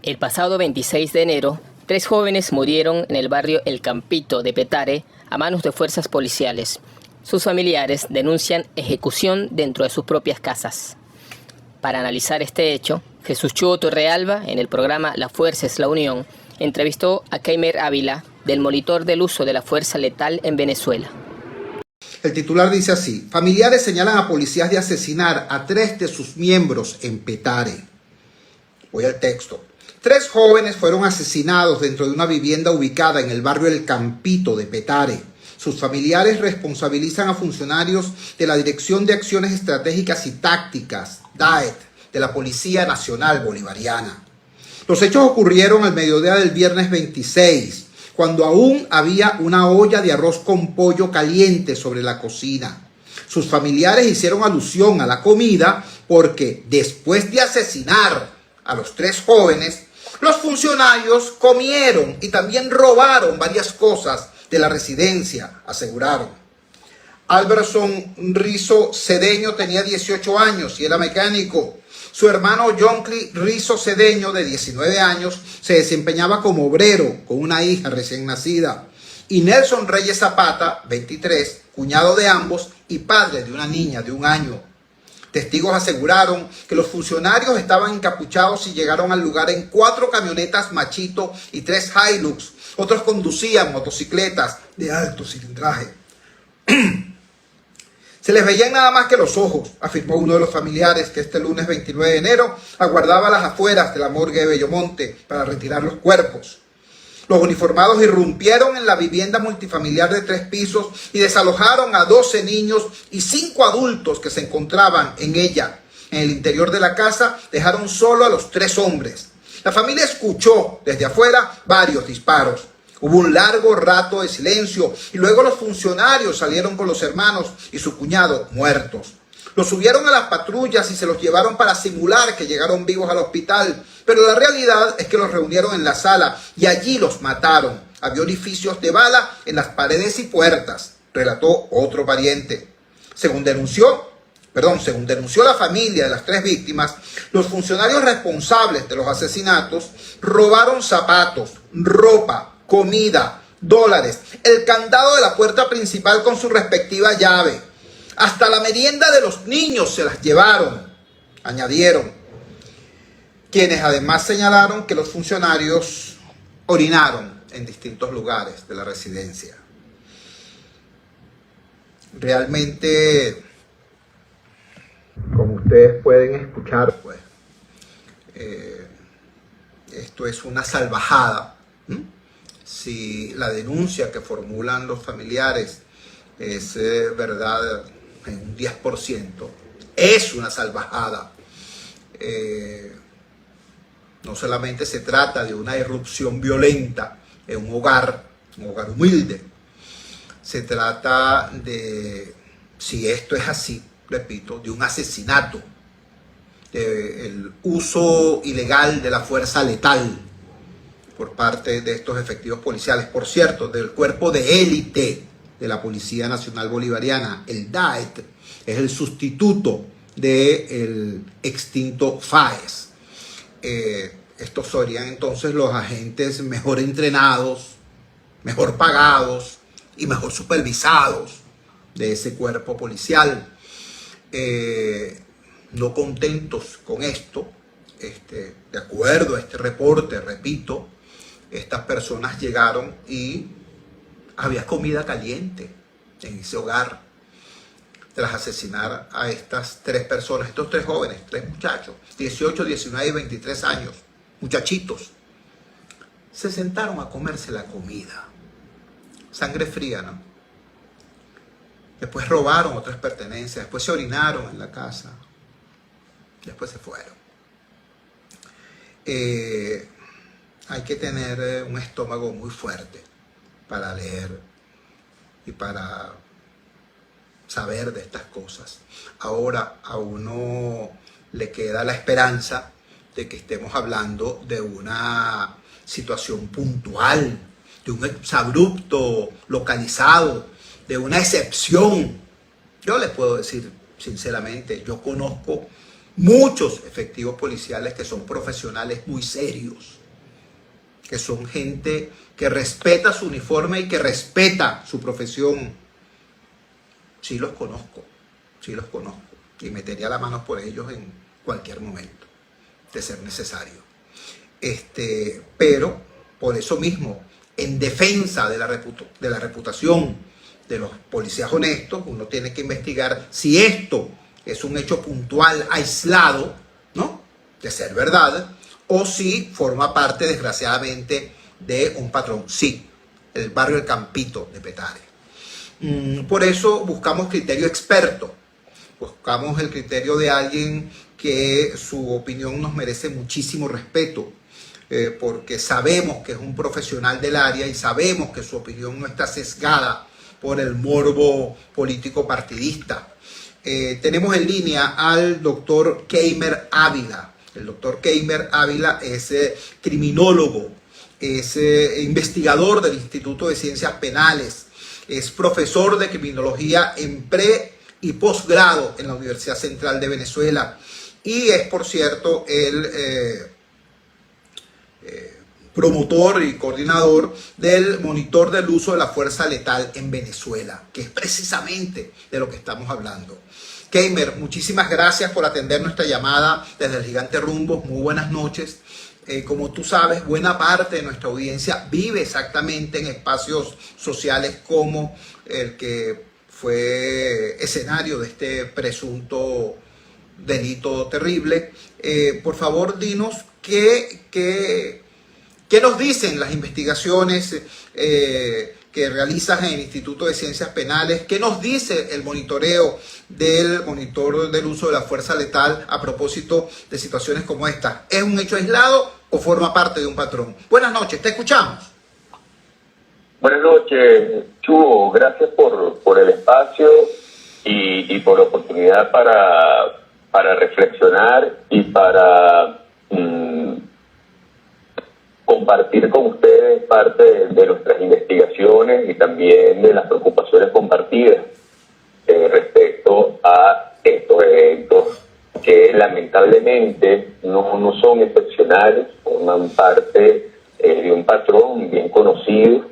El pasado 26 de enero, 3 jóvenes murieron en el barrio El Campito de Petare a manos de fuerzas policiales. Sus familiares denuncian ejecución dentro de sus propias casas. Para analizar este hecho, Jesús Chuo Torrealba, en el programa La Fuerza es la Unión, entrevistó a Keimer Ávila, del monitor del uso de la fuerza letal en Venezuela. El titular dice así: familiares señalan a policías de asesinar a 3 de sus miembros en Petare. Voy al texto. 3 jóvenes fueron asesinados dentro de una vivienda ubicada en el barrio El Campito de Petare. Sus familiares responsabilizan a funcionarios de la Dirección de Acciones Estratégicas y Tácticas, DAET, de la Policía Nacional Bolivariana. Los hechos ocurrieron al mediodía del viernes 26, cuando aún había una olla de arroz con pollo caliente sobre la cocina. Sus familiares hicieron alusión a la comida porque después de asesinar a los 3 jóvenes, los funcionarios comieron y también robaron varias cosas de la residencia, aseguraron. Alberson Rizo Cedeño tenía 18 años y era mecánico. Su hermano Joncli Rizo Cedeño, de 19 años, se desempeñaba como obrero con una hija recién nacida. Y Nelson Reyes Zapata, 23, cuñado de ambos y padre de una niña de 1 año. Testigos aseguraron que los funcionarios estaban encapuchados y llegaron al lugar en 4 camionetas Machito y 3 Hilux. Otros conducían motocicletas de alto cilindraje. Se les veían nada más que los ojos, afirmó uno de los familiares que este lunes 29 de enero aguardaba a las afueras de la morgue de Bellomonte para retirar los cuerpos. Los uniformados irrumpieron en la vivienda multifamiliar de 3 pisos y desalojaron a 12 niños y 5 adultos que se encontraban en ella. En el interior de la casa dejaron solo a los 3 hombres. La familia escuchó desde afuera varios disparos. Hubo un largo rato de silencio y luego los funcionarios salieron con los hermanos y su cuñado muertos. Los subieron a las patrullas y se los llevaron para simular que llegaron vivos al hospital, pero la realidad es que los reunieron en la sala y allí los mataron. Había orificios de bala en las paredes y puertas, relató otro pariente. Según denunció la familia de las 3 víctimas, los funcionarios responsables de los asesinatos robaron zapatos, ropa, comida, dólares, el candado de la puerta principal con su respectiva llave. Hasta la merienda de los niños se las llevaron, añadieron, quienes además señalaron que los funcionarios orinaron en distintos lugares de la residencia. Realmente, como ustedes pueden escuchar, pues, esto es una salvajada. Si la denuncia que formulan los familiares es verdad en un 10%, es una salvajada. No solamente se trata de una irrupción violenta en un hogar humilde, se trata de, si esto es así, repito, de un asesinato, del uso ilegal de la fuerza letal por parte de estos efectivos policiales, por cierto, del cuerpo de élite de la Policía Nacional Bolivariana, el DAET, es el sustituto del extinto FAES. Estos serían entonces los agentes mejor entrenados, mejor pagados y mejor supervisados de ese cuerpo policial. No contentos con esto, de acuerdo a este reporte, repito, estas personas llegaron y había comida caliente en ese hogar. Tras asesinar a estas 3 personas, estos 3 jóvenes, 3 muchachos, 18, 19 y 23 años, muchachitos, se sentaron a comerse la comida. Sangre fría, ¿no? Después robaron otras pertenencias, después se orinaron en la casa, después se fueron. Hay que tener un estómago muy fuerte para leer y para saber de estas cosas. Ahora a uno le queda la esperanza de que estemos hablando de una situación puntual, de un exabrupto localizado, de una excepción. Yo les puedo decir sinceramente, yo conozco muchos efectivos policiales que son profesionales muy serios, que son gente que respeta su uniforme y que respeta su profesión. Sí los conozco, y metería las manos por ellos en cualquier momento, de ser necesario. Pero por eso mismo, en defensa de la reputación de los policías honestos, uno tiene que investigar si esto es un hecho puntual, aislado, ¿no?, de ser verdad, o si forma parte, desgraciadamente, de un patrón. Sí, el barrio El Campito de Petare. Por eso buscamos criterio experto, buscamos el criterio de alguien que su opinión nos merece muchísimo respeto, porque sabemos que es un profesional del área y sabemos que su opinión no está sesgada por el morbo político partidista. Tenemos en línea al doctor Keimer Ávila. El doctor Keimer Ávila es criminólogo, es investigador del Instituto de Ciencias Penales, es profesor de criminología en pre y posgrado en la Universidad Central de Venezuela y es, por cierto, el promotor y coordinador del monitor del uso de la fuerza letal en Venezuela, que es precisamente de lo que estamos hablando. Keimer, muchísimas gracias por atender nuestra llamada desde el Gigante Rumbos. Muy buenas noches. Como tú sabes, buena parte de nuestra audiencia vive exactamente en espacios sociales como el que fue escenario de este presunto delito terrible. Por favor, dinos qué nos dicen las investigaciones que realizas en el Instituto de Ciencias Penales, qué nos dice el monitoreo del monitor del uso de la fuerza letal a propósito de situaciones como esta. ¿Es un hecho aislado o forma parte de un patrón? Buenas noches, te escuchamos. Buenas noches, Chugo. Gracias por el espacio y por la oportunidad para reflexionar y para compartir con ustedes parte de nuestras investigaciones y también de las preocupaciones compartidas respecto a estos eventos que lamentablemente no son excepcionales, forman parte de un patrón bien conocido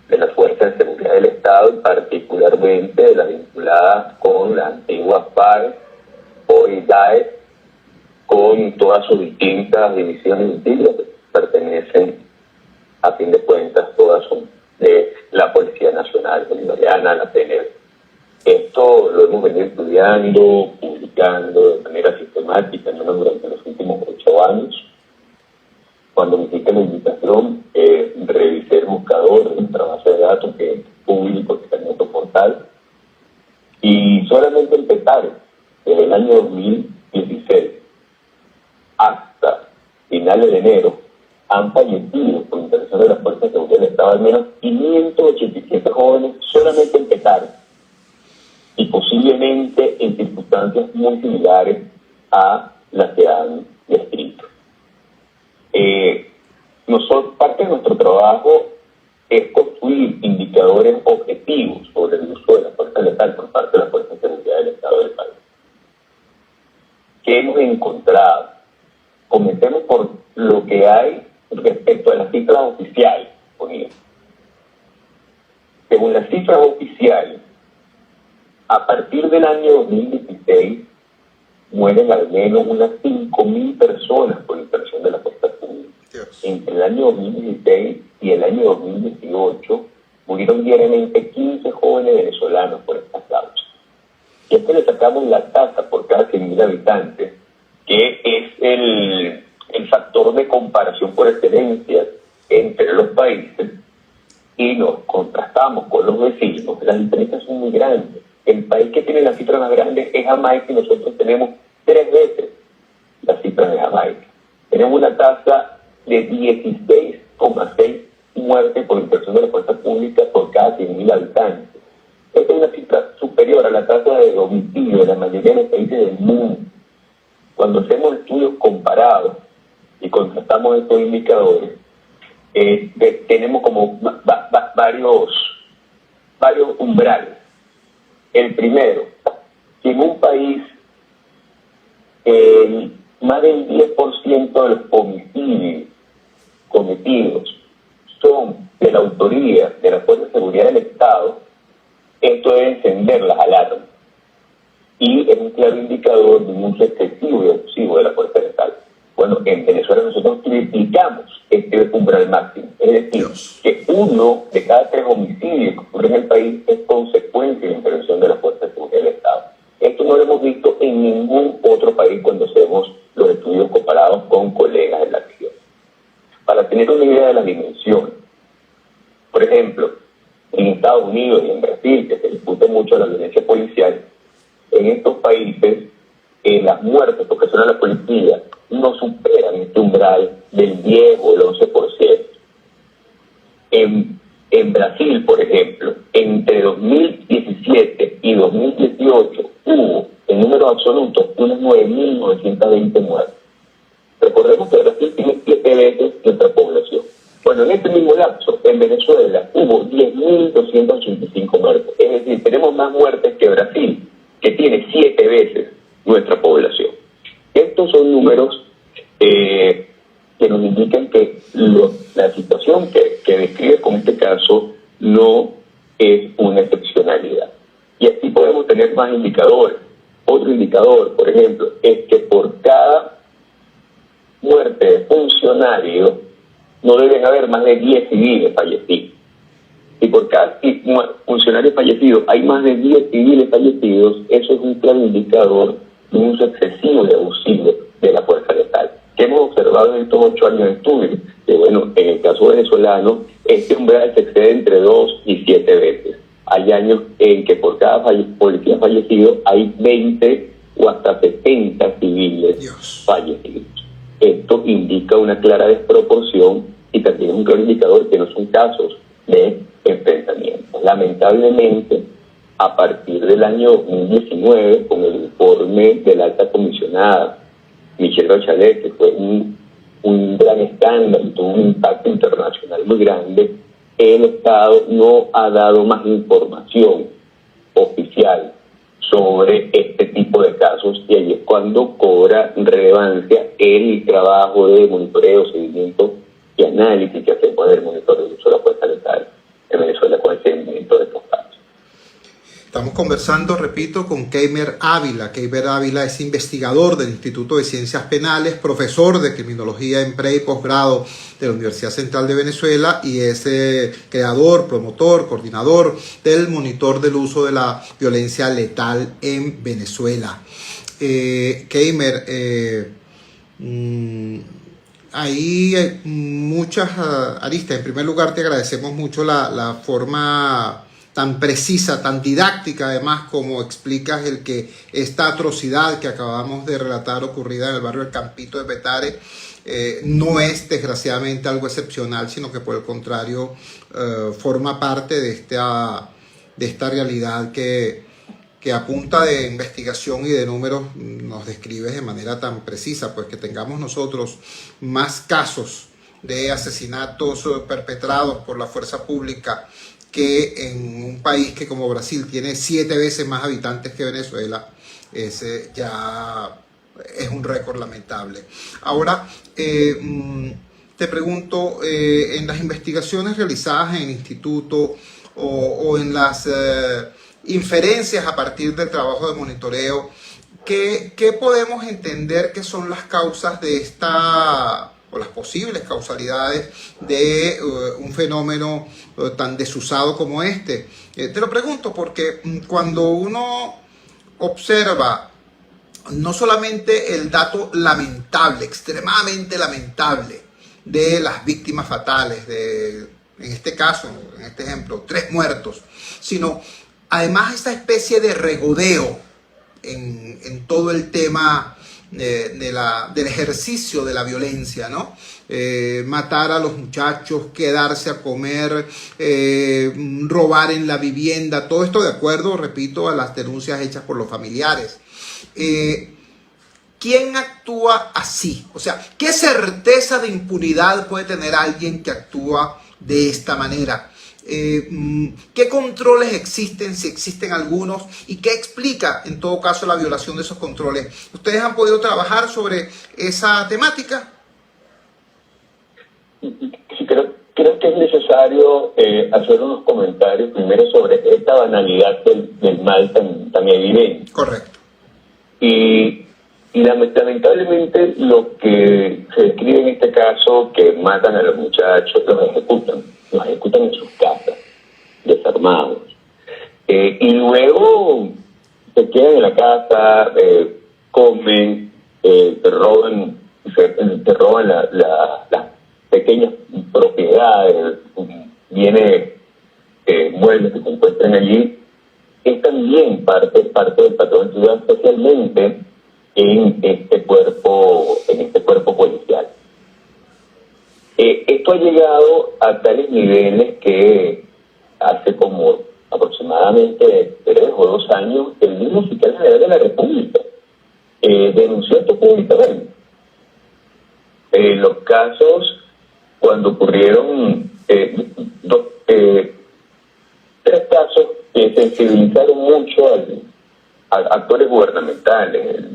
de las fuerzas de seguridad del Estado y particularmente de las vinculadas con la antigua FARC, hoy DAES, con todas sus distintas divisiones distintas que pertenecen, a fin de cuentas, todas son de la Policía Nacional Bolivariana, la PNB. Esto lo hemos venido estudiando, publicando de manera sistemática, al menos durante los últimos 8 años. Cuando me hiciste la invitación, revisé el buscador de nuestra base de datos que es público, que está en nuestro portal, y solamente en Petare, desde el año 2016 hasta finales de enero, han fallecido por intervención de las fuerzas de seguridad del Estado al menos 587 jóvenes solamente en Petare, y posiblemente en circunstancias muy similares a las que han descrito. Parte de nuestro trabajo es construir indicadores objetivos sobre el uso de la fuerza letal por parte de las fuerzas de seguridad del Estado del país. ¿Qué hemos encontrado? Comencemos por lo que hay respecto a las cifras oficiales. Según las cifras oficiales, a partir del año 2016 mueren al menos unas 5.000 personas por intervención de la fuerza pública. Entre el año 2016 y el año 2018 murieron diariamente 15 jóvenes venezolanos por estas causas. Y es que le sacamos la tasa por cada 100.000 habitantes, que es el factor de comparación por excelencia entre los países, y nos contrastamos con los vecinos, las diferencias son muy grandes. El país que tiene la cifra más grande es Jamaica y nosotros tenemos 3 veces la cifra de Jamaica. Tenemos una tasa de 16,6 muertes por intervención de la fuerza pública por cada 100.000 habitantes. Esta es una cifra superior a la tasa de homicidio de la mayoría de los países del mundo. Cuando hacemos estudios comparados y contrastamos estos indicadores, tenemos como varios umbrales. El primero, si en un país Más del 10% de los homicidios cometidos son de la autoría de la Fuerza de Seguridad del Estado, esto debe encender las alarmas y es un claro indicador de un uso excesivo y abusivo de la fuerza letal. Bueno, en Venezuela nosotros triplicamos este umbral máximo, es decir, que 1 de cada 3 homicidios que ocurren en el país es consecuencia de la intervención de la Fuerza de Seguridad del Estado. Esto no lo hemos visto en ningún otro país cuando hacemos los estudios comparados con colegas de la región. Para tener una idea de la dimensión, por ejemplo, en Estados Unidos y en Brasil, que se discute mucho la violencia policial, en estos países las muertes que ocasiona la policía no superan este umbral del 10 o el 11%. En Brasil, por ejemplo, entre 2017 y 2018 hubo, en números absolutos, unas 9.920 muertes. Recordemos que Brasil tiene 7 veces nuestra población. Bueno, en este mismo lapso, en Venezuela, hubo 10.285 muertes. Es decir, tenemos más muertes que Brasil, que tiene 7 veces nuestra población. Estos son números que nos indican que la situación que describe con este caso no es una excepcionalidad. Y así podemos tener más indicadores. Otro indicador, por ejemplo, es que por cada muerte de funcionario no deben haber más de 10 civiles fallecidos. Si por cada funcionario fallecido hay más de 10 civiles fallecidos, eso es un claro indicador de un uso excesivo y abusivo de la fuerza letal. ¿Qué hemos observado en estos 8 años de estudio? Que bueno, en el caso venezolano, este umbral se excede entre 2 y 7 veces. Hay años en que por cada policía fallecido hay 20 o hasta 70 civiles fallecidos. Esto indica una clara desproporción y también un claro indicador que no son casos de enfrentamiento. Lamentablemente, a partir del año 2019, con el informe de la alta comisionada Michelle Bachelet, que fue un gran escándalo, tuvo un impacto internacional muy grande, el Estado no ha dado más información oficial sobre este tipo de casos, y ahí es cuando cobra relevancia el trabajo de monitoreo, seguimiento y análisis que hacemos del monitoreo de uso de la fuerza letal en Venezuela con el seguimiento de estos casos. Estamos conversando, repito, con Keimer Ávila. Keimer Ávila es investigador del Instituto de Ciencias Penales, profesor de Criminología en pre y posgrado de la Universidad Central de Venezuela y es creador, promotor, coordinador del monitor del uso de la violencia letal en Venezuela. Keimer, hay muchas aristas. En primer lugar, te agradecemos mucho la forma tan precisa, tan didáctica además, como explicas el que esta atrocidad que acabamos de relatar ocurrida en el barrio El Campito de Petare no es desgraciadamente algo excepcional, sino que por el contrario forma parte de esta realidad que a punta de investigación y de números nos describes de manera tan precisa. Pues que tengamos nosotros más casos de asesinatos perpetrados por la fuerza pública que en un país que como Brasil tiene 7 veces más habitantes que Venezuela, ese ya es un récord lamentable. Ahora, te pregunto, en las investigaciones realizadas en el instituto o en las inferencias a partir del trabajo de monitoreo, ¿qué podemos entender que son las causas de esta, o las posibles causalidades de un fenómeno tan desusado como este? Te lo pregunto porque cuando uno observa no solamente el dato lamentable, extremadamente lamentable, de las víctimas fatales, en este caso, en este ejemplo, 3 muertos, sino además esta especie de regodeo en todo el tema del ejercicio de la violencia, ¿no? Matar a los muchachos, quedarse a comer, robar en la vivienda, todo esto de acuerdo, repito, a las denuncias hechas por los familiares. ¿Quién actúa así? O sea, ¿qué certeza de impunidad puede tener alguien que actúa de esta manera? ¿Qué controles existen, si existen algunos, y qué explica en todo caso la violación de esos controles? ¿Ustedes han podido trabajar sobre esa temática? Sí, creo que es necesario hacer unos comentarios primero sobre esta banalidad del mal tan evidente. Correcto. Y lamentablemente lo que se describe en este caso, que matan a los muchachos, los ejecutan en sus casas, desarmados. Y luego se quedan en la casa, comen, te roban las pequeñas propiedades, bienes muebles que se encuentran allí. Es también parte del patrón de ciudad, especialmente en este cuerpo policial. Esto ha llegado a tales niveles que hace como aproximadamente 3 o 2 años el mismo fiscal general de la República denunció esto públicamente. Los casos, cuando ocurrieron 3 casos que sensibilizaron mucho a actores gubernamentales.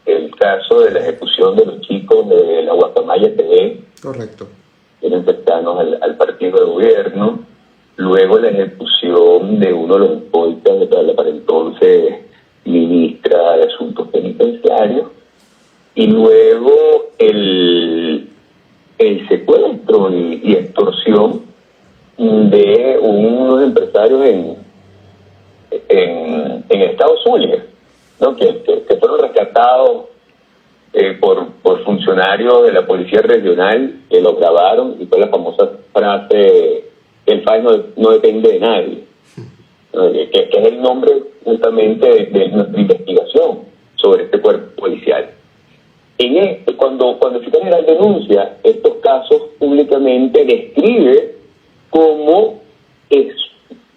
El caso de la ejecución de los chicos de la Guacamaya TV. Correcto. Eran cercanos al partido de gobierno. Luego la ejecución de uno de los escoltas de la para entonces ministra de Asuntos Penitenciarios. Y luego el secuestro y extorsión de unos empresarios en Estados Unidos, ¿no? que fueron rescatados por funcionarios de la Policía Regional, que lo grabaron, y fue la famosa frase: el país no depende de nadie, ¿no? que es el nombre justamente de nuestra investigación sobre este cuerpo policial. Cuando el fiscal general denuncia estos casos públicamente, describe cómo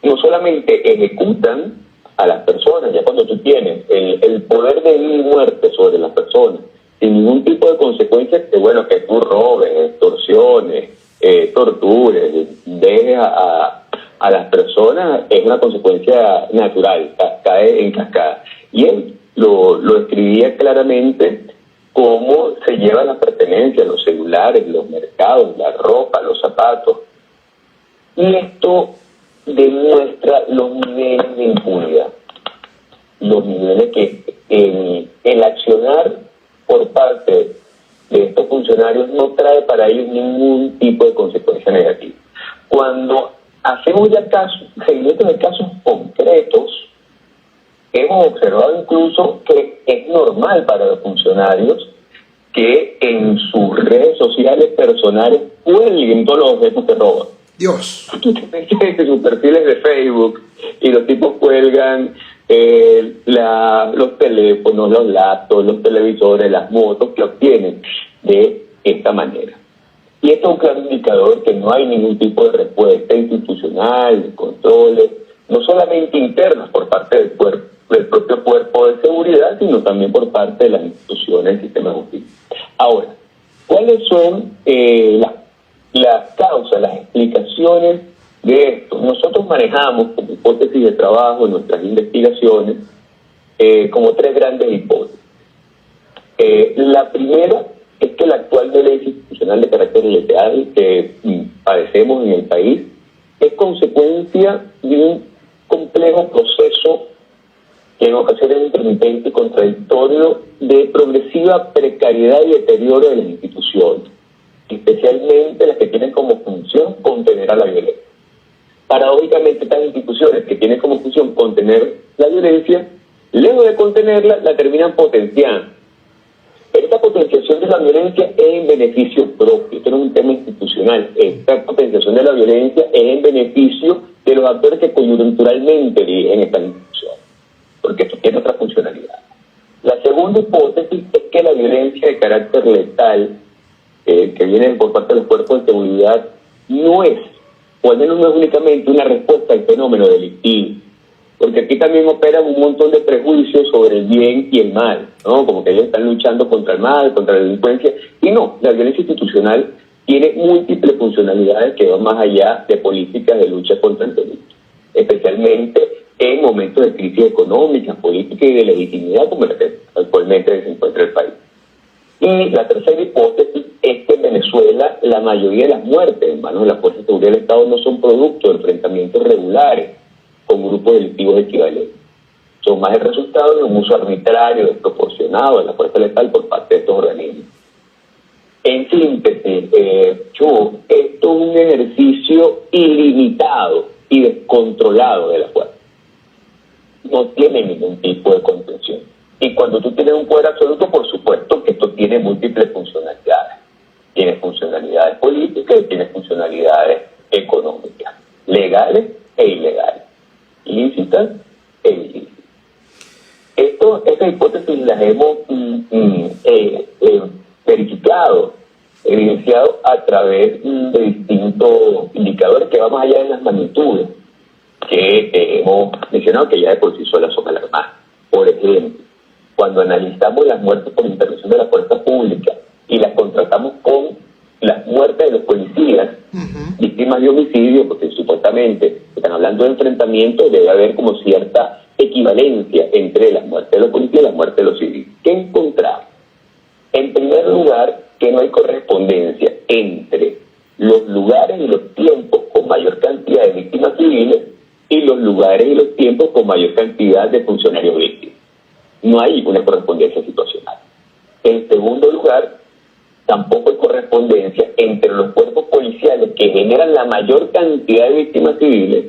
no solamente ejecutan a las personas, ya cuando tú tienes el poder de vida y muerte sobre las personas, sin ningún tipo de consecuencias, que tú robes, extorsiones, tortures, dejes a las personas, es una consecuencia natural, cae en cascada. Y él lo escribía claramente, cómo se llevan las pertenencias, los celulares, los mercados, la ropa, los zapatos. Y esto demuestra los niveles de impunidad, los niveles que el accionar por parte de estos funcionarios no trae para ellos ningún tipo de consecuencia negativa. Cuando hacemos ya seguimiento de casos concretos, hemos observado incluso que es normal para los funcionarios que en sus redes sociales personales cuelguen todos los objetos que roban. Dios. Tú te metes en sus perfiles de Facebook y los tipos cuelgan los teléfonos, los laptops, los televisores, las motos que obtienen de esta manera. Y esto es un claro indicador que no hay ningún tipo de respuesta institucional, de controles, no solamente internos por parte del propio cuerpo de seguridad, sino también por parte de las instituciones del sistema de justicia. Ahora, ¿cuáles son las causas, las explicaciones de esto? Nosotros manejamos como hipótesis de trabajo en nuestras investigaciones como 3 grandes hipótesis. La primera es que la actual violencia institucional de carácter ilegal que padecemos en el país es consecuencia de un complejo proceso que en ocasiones es intermitente y contradictorio de progresiva precariedad y deterioro de las instituciones, especialmente las que tienen como función contener a la violencia. Paradójicamente, estas instituciones que tienen como función contener la violencia, luego de contenerla, la terminan potenciando. Pero esta potenciación de la violencia es en beneficio propio, esto no es un tema institucional. Esta potenciación de la violencia es en beneficio de los actores que coyunturalmente dirigen estas instituciones, porque esto tiene otra funcionalidad. La segunda hipótesis es que la violencia de carácter letal que viene por parte de los cuerpos de seguridad no es, o al menos no es únicamente una respuesta al fenómeno delictivo, porque aquí también operan un montón de prejuicios sobre el bien y el mal, ¿no? Como que ellos están luchando contra el mal, contra la delincuencia, y no, la violencia institucional tiene múltiples funcionalidades que van más allá de políticas de lucha contra el delito, especialmente en momentos de crisis económica, política y de legitimidad como la que actualmente se encuentra el país. Y la tercera hipótesis es que en Venezuela la mayoría de las muertes en manos de las fuerzas de seguridad del Estado no son producto de enfrentamientos regulares con grupos delictivos equivalentes. Son más el resultado de un uso arbitrario, desproporcionado de la fuerza letal por parte de estos organismos. En síntesis, esto es un ejercicio ilimitado y descontrolado de la fuerza. No tiene ningún tipo de contención. Y cuando tú tienes un poder absoluto, por supuesto que esto tiene múltiples funcionalidades. Tiene funcionalidades políticas y tiene funcionalidades económicas, legales e ilegales, lícitas e ilícitas. Estas hipótesis las hemos verificado, evidenciado a través de distintos indicadores que van más allá de las magnitudes que hemos mencionado, que ya de por sí solas son alarmantes. Por ejemplo, cuando analizamos las muertes por intervención de la fuerza pública y las contrastamos con las muertes de los policías, víctimas de homicidio, porque supuestamente están hablando de enfrentamientos, debe haber como cierta equivalencia entre las muertes de los policías y las muertes de los civiles. ¿Qué encontramos? En primer lugar, que no hay correspondencia entre los lugares y los tiempos con mayor cantidad de víctimas civiles y los lugares y los tiempos con mayor cantidad de funcionarios víctimas. No hay una correspondencia situacional. En segundo lugar, tampoco hay correspondencia entre los cuerpos policiales que generan la mayor cantidad de víctimas civiles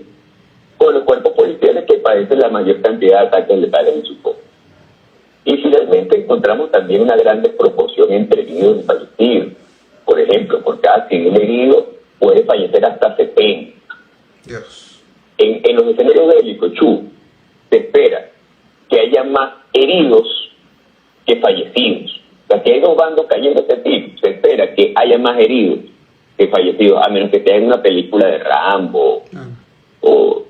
con los cuerpos policiales que padecen la mayor cantidad de ataques letales en su cuerpo. Y finalmente encontramos también una gran desproporción entre heridos y fallecidos. Por ejemplo, por cada civil herido puede fallecer hasta 70. Dios. En los escenarios bélicos, se espera que haya más heridos que fallecidos. O sea, si hay dos bandos cayendo de este tipo, se espera que haya más heridos que fallecidos, a menos que sea en una película de Rambo o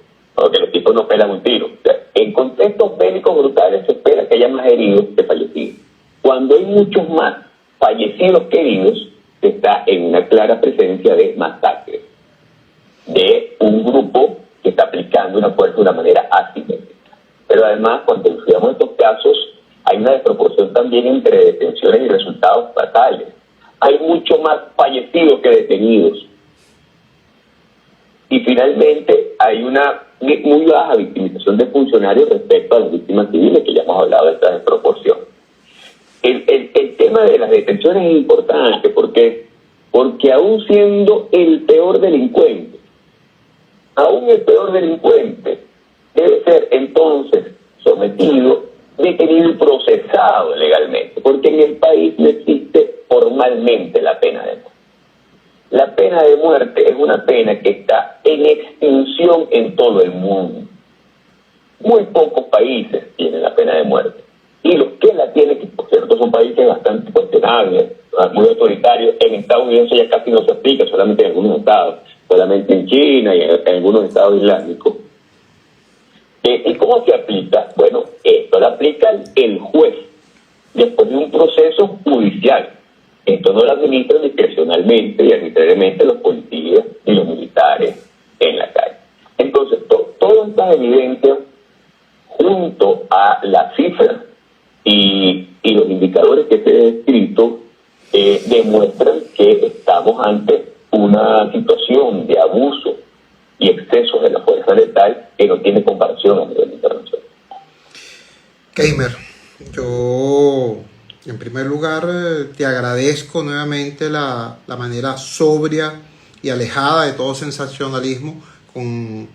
que los tipos no pelan un tiro. O sea, en contextos bélicos brutales se espera que haya más heridos que fallecidos. Cuando hay muchos más fallecidos que heridos, se está en una clara presencia de masacres, de un grupo que está aplicando una fuerza de una manera asimétrica. Pero además, cuando estudiamos estos casos, hay una desproporción también entre detenciones y resultados fatales. Hay mucho más fallecidos que detenidos. Y finalmente, hay una muy baja victimización de funcionarios respecto a las víctimas civiles, que ya hemos hablado de esta desproporción. El tema de las detenciones es importante porque aún siendo el peor delincuente, debe ser entonces sometido, detenido y procesado legalmente, porque en el país no existe formalmente la pena de muerte. La pena de muerte es una pena que está en extinción en todo el mundo. Muy pocos países tienen la pena de muerte. Y los que la tienen, que por cierto son países bastante cuestionables, muy autoritarios, en Estados Unidos ya casi no se aplica, solamente en algunos estados, solamente en China y en algunos estados islámicos. ¿Y cómo se aplica? Bueno, esto lo aplica el juez después de un proceso judicial. Esto no lo administran discrecionalmente y arbitrariamente los policías y los militares en la calle. Entonces, todas estas evidencias, junto a las cifras y los indicadores que se he descrito, demuestran que estamos ante una situación de abuso y exceso de la fuerza letal que no tiene comparación a nivel internacional. Keimer, yo en primer lugar te agradezco nuevamente la manera sobria y alejada de todo sensacionalismo con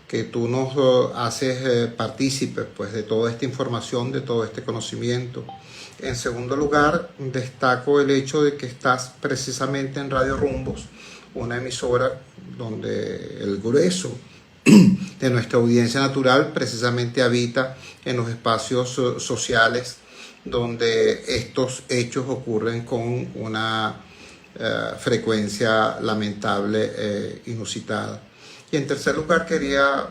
que tú nos haces partícipes pues, de toda esta información, de todo este conocimiento. En segundo lugar, destaco el hecho de que estás precisamente en Radio Rumbos, una emisora donde el grueso de nuestra audiencia natural precisamente habita en los espacios sociales donde estos hechos ocurren con una frecuencia lamentable, inusitada. Y en tercer lugar, quería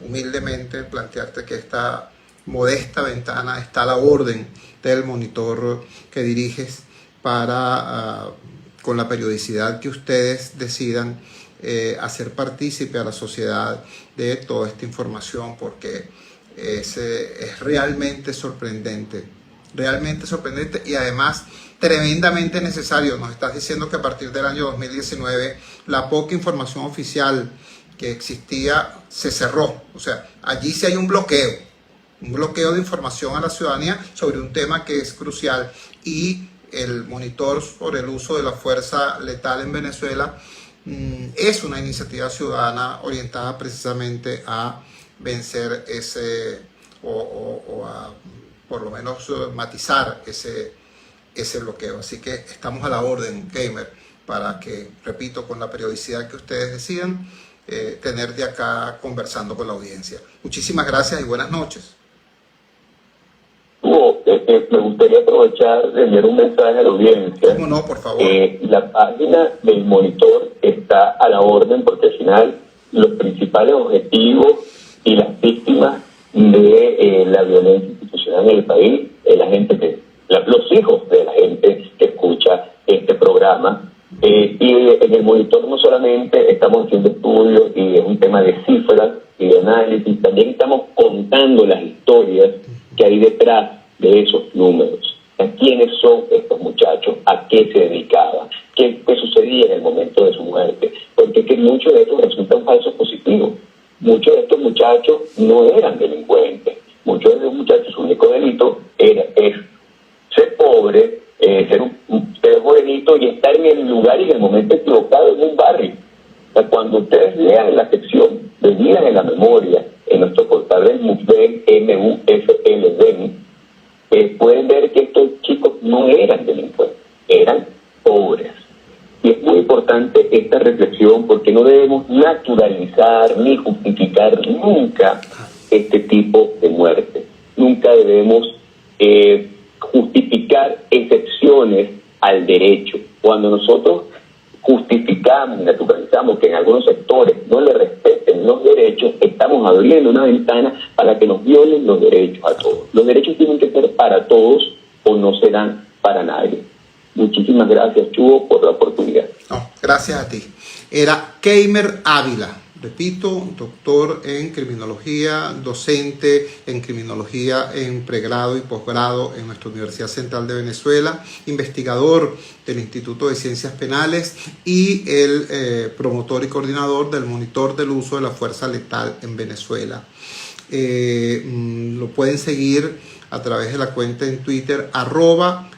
humildemente plantearte que esta modesta ventana está a la orden del monitor que diriges para con la periodicidad que ustedes decidan, hacer partícipe a la sociedad de toda esta información, porque es realmente sorprendente y además tremendamente necesario. Nos estás diciendo que a partir del año 2019 la poca información oficial que existía se cerró. O sea, allí sí hay un bloqueo de información a la ciudadanía sobre un tema que es crucial, y el monitor sobre el uso de la fuerza letal en Venezuela es una iniciativa ciudadana orientada precisamente a vencer ese, o a por lo menos matizar ese bloqueo. Así que estamos a la orden, Gamer, para que, repito, con la periodicidad que ustedes decidan, tener de acá conversando con la audiencia. Muchísimas gracias y buenas noches. Me gustaría aprovechar de enviar un mensaje a la audiencia. ¿Cómo no, por favor? La página del monitor está a la orden, porque al final los principales objetivos y las víctimas de la violencia institucional en el país es la gente los hijos de la gente que escucha este programa. Y en el monitor no solamente estamos haciendo estudios y es un tema de cifras y de análisis, también estamos contando las historias que hay detrás de esos números. ¿Quiénes son estos muchachos? ¿A qué se dedicaban? ¿Qué sucedía en el momento de su muerte? Porque es que muchos de estos resultan falsos positivos. Muchos de estos muchachos no eran delincuentes. Muchos de estos muchachos, su único delito es ser pobre, ser morenito y estar en el lugar y en el momento equivocado en un barrio. O sea, cuando ustedes lean la sección de Vidas en la Memoria, en nuestro portal del MUFLEN, pueden ver que estos chicos no eran delincuentes, eran pobres. Y es muy importante esta reflexión, porque no debemos naturalizar ni justificar nunca este tipo de muerte. Nunca debemos justificar excepciones al derecho. Cuando nosotros justificamos y naturalizamos que en algunos sectores no le respeten los derechos, estamos abriendo una ventana para que nos violen los derechos a todos. Los derechos tienen que ser para todos o no serán para nadie. Muchísimas gracias, Chugo, por la oportunidad. No, gracias a ti. Era Keimer Ávila, repito, doctor en criminología, docente en criminología en pregrado y posgrado en nuestra Universidad Central de Venezuela, investigador del Instituto de Ciencias Penales y el promotor y coordinador del monitor del uso de la fuerza letal en Venezuela. Lo pueden seguir a través de la cuenta en Twitter @MUFLVEN,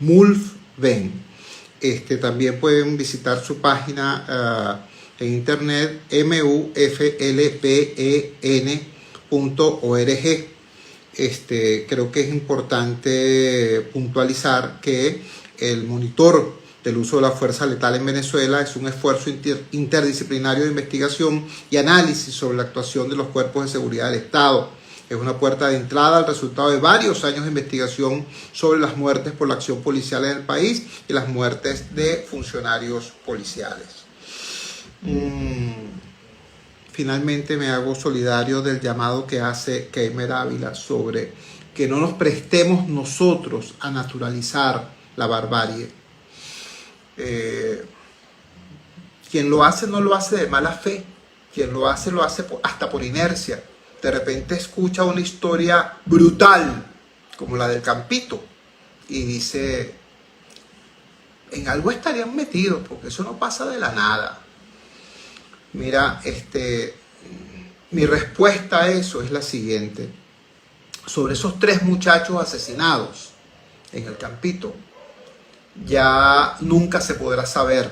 MULFVEN. También pueden visitar su página en internet muflven.org. Creo que es importante puntualizar que el monitor del uso de la fuerza letal en Venezuela es un esfuerzo interdisciplinario de investigación y análisis sobre la actuación de los cuerpos de seguridad del Estado. Es una puerta de entrada al resultado de varios años de investigación sobre las muertes por la acción policial en el país y las muertes de funcionarios policiales. Finalmente me hago solidario del llamado que hace Keimer Ávila sobre que no nos prestemos nosotros a naturalizar la barbarie. Quien lo hace no lo hace de mala fe, quien lo hace hasta por inercia. De repente escucha una historia brutal como la del Campito y dice, en algo estarían metidos, porque eso no pasa de la nada. Mira, mi respuesta a eso es la siguiente. Sobre esos 3 muchachos asesinados en el Campito, ya nunca se podrá saber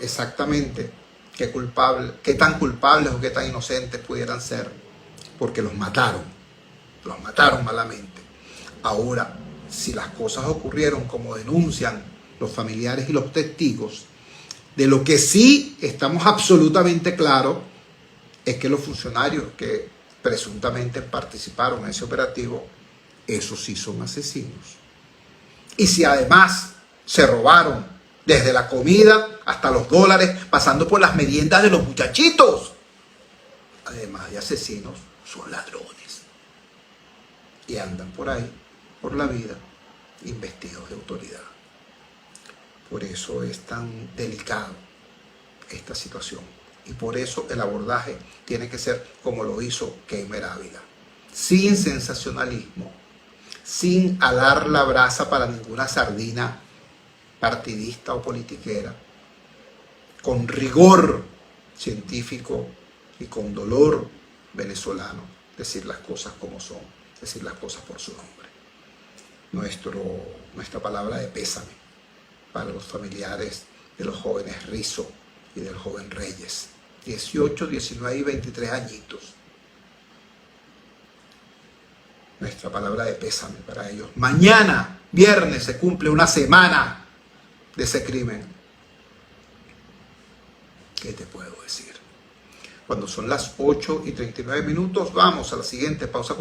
exactamente qué tan culpables o qué tan inocentes pudieran ser, porque los mataron malamente. Ahora, si las cosas ocurrieron como denuncian los familiares y los testigos, de lo que sí estamos absolutamente claros es que los funcionarios que presuntamente participaron en ese operativo, esos sí son asesinos. Y si además se robaron desde la comida hasta los dólares, pasando por las meriendas de los muchachitos, además de asesinos, son ladrones. Y andan por ahí, por la vida, investidos de autoridad. Por eso es tan delicado esta situación. Y por eso el abordaje tiene que ser como lo hizo Keimer Ávila. Sin sensacionalismo, sin alar la brasa para ninguna sardina partidista o politiquera, con rigor científico y con dolor venezolano, decir las cosas como son, decir las cosas por su nombre. Nuestra palabra de pésame para los familiares de los jóvenes Rizo y del joven Reyes, 18, 19 y 23 añitos. Nuestra palabra de pésame para ellos. Mañana, viernes, se cumple una semana de ese crimen. ¿Qué te puedo decir? Cuando son las 8:39, vamos a la siguiente pausa.